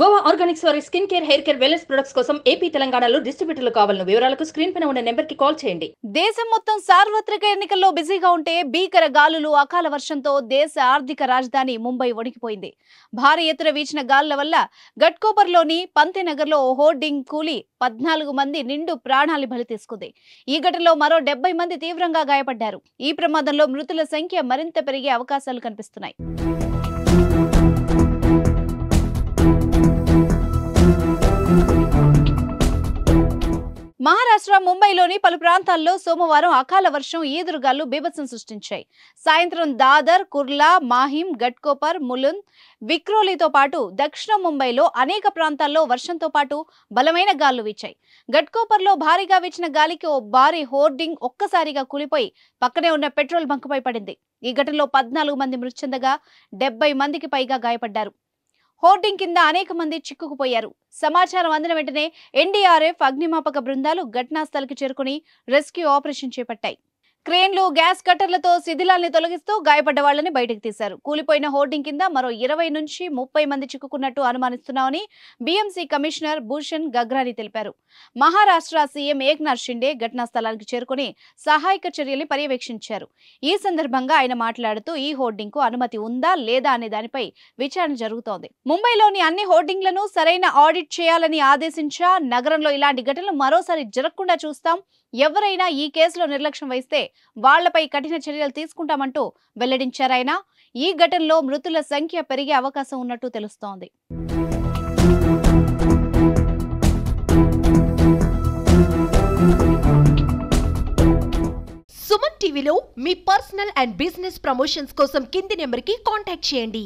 Goa Organics వారి skin care, hair care, wellness products కోసం AP, తెలంగాణలో డిస్ట్రిబ్యూటర్లు కావాలను వివరాలకు స్క్రీన్ పైన ఉన్న నెంబర్ కి కాల్ చేయండి. దేశం మొత్తం సార్వత్రిక ఎన్నికల్లో బిజీగా ఉంటే భీకర గాలులు, అకాల వర్షంతో దేశ ఆర్థిక రాజధాని ముంబై వణికిపోయింది. భారీ ఎత్తున వీచిన గాలుల వల్ల ఘట్కోపర్లోని పంతేనగర్లో ఓ హోర్డింగ్ కూలి 14 మంది నిండు ప్రాణాలు బలి తీసుకుంది. ఈ ఘటనలో మరో 70 మంది తీవ్రంగా గాయపడ్డారు. ఈ ప్రమాదంలో మృతుల సంఖ్య మరింత పెరిగే అవకాశాలు కనిపిస్తున్నాయి. మహారాష్ట్ర ముంబైలోని పలు ప్రాంతాల్లో సోమవారం అకాల వర్షం, ఈదురుగాలు బీభత్సం సృష్టించాయి. సాయంత్రం దాదర్, కుర్లా, మాహిం, ఘట్కోపర్, ములుంద్, విక్రోలీతో పాటు దక్షిణ ముంబైలో అనేక ప్రాంతాల్లో వర్షంతో పాటు బలమైన గాలులు వీచాయి. ఘట్కోపర్లో భారీగా వీచిన గాలికి ఓ భారీ హోర్డింగ్ ఒక్కసారిగా కూలిపోయి పక్కనే ఉన్న పెట్రోల్ బంకుపై పడింది. ఈ ఘటనలో 14 మంది మృతి చెందగా 70 మందికి పైగా గాయపడ్డారు. హోర్డింగ్ కింద అనేక మంది చిక్కుకుపోయారు. సమాచారం అందిన వెంటనే ఎన్డీఆర్ఎఫ్, అగ్నిమాపక బృందాలు ఘటనా స్థలికి చేరుకుని రెస్క్యూ ఆపరేషన్ చేపట్టాయి. క్రేన్లు, గ్యాస్ కట్టర్లతో శిథిలాల్ని తొలగిస్తూ గాయపడ్డ వాళ్లని బయటకు తీశారు. కూలిపోయిన హోర్డింగ్ కింద మరో 20 నుంచి 30 మంది చిక్కుకున్నట్టు అనుమానిస్తున్నామని బీఎంసీ కమిషనర్ భూషణ్ గగ్రాని తెలిపారు. మహారాష్ట్ర సీఎం ఏక్నాథ్ షిండే ఘటనా స్థలానికి చేరుకుని సహాయక చర్యల్ని పర్యవేక్షించారు. ఈ సందర్భంగా ఆయన మాట్లాడుతూ ఈ హోర్డింగ్ కు అనుమతి ఉందా లేదా అనే దానిపై విచారణ జరుగుతోంది. ముంబైలోని అన్ని హోర్డింగ్లను సరైన ఆడిట్ చేయాలని ఆదేశించా. నగరంలో ఇలాంటి ఘటనలు మరోసారి జరగకుండా చూస్తాం. ఎవరైనా ఈ కేసులో నిర్లక్ష్యం వహిస్తే వాళ్లపై కఠిన చర్యలు తీసుకుంటామంటూ వెల్లడించారాయన. ఈ ఘటనలో మృతుల సంఖ్య పెరిగే అవకాశం ఉన్నట్టు తెలుస్తోంది. సుమన్ టీవీలో మీ పర్సనల్ అండ్ బిజినెస్ ప్రమోషన్స్ కోసం కింది నెంబర్కి కాంటాక్ట్ చేయండి.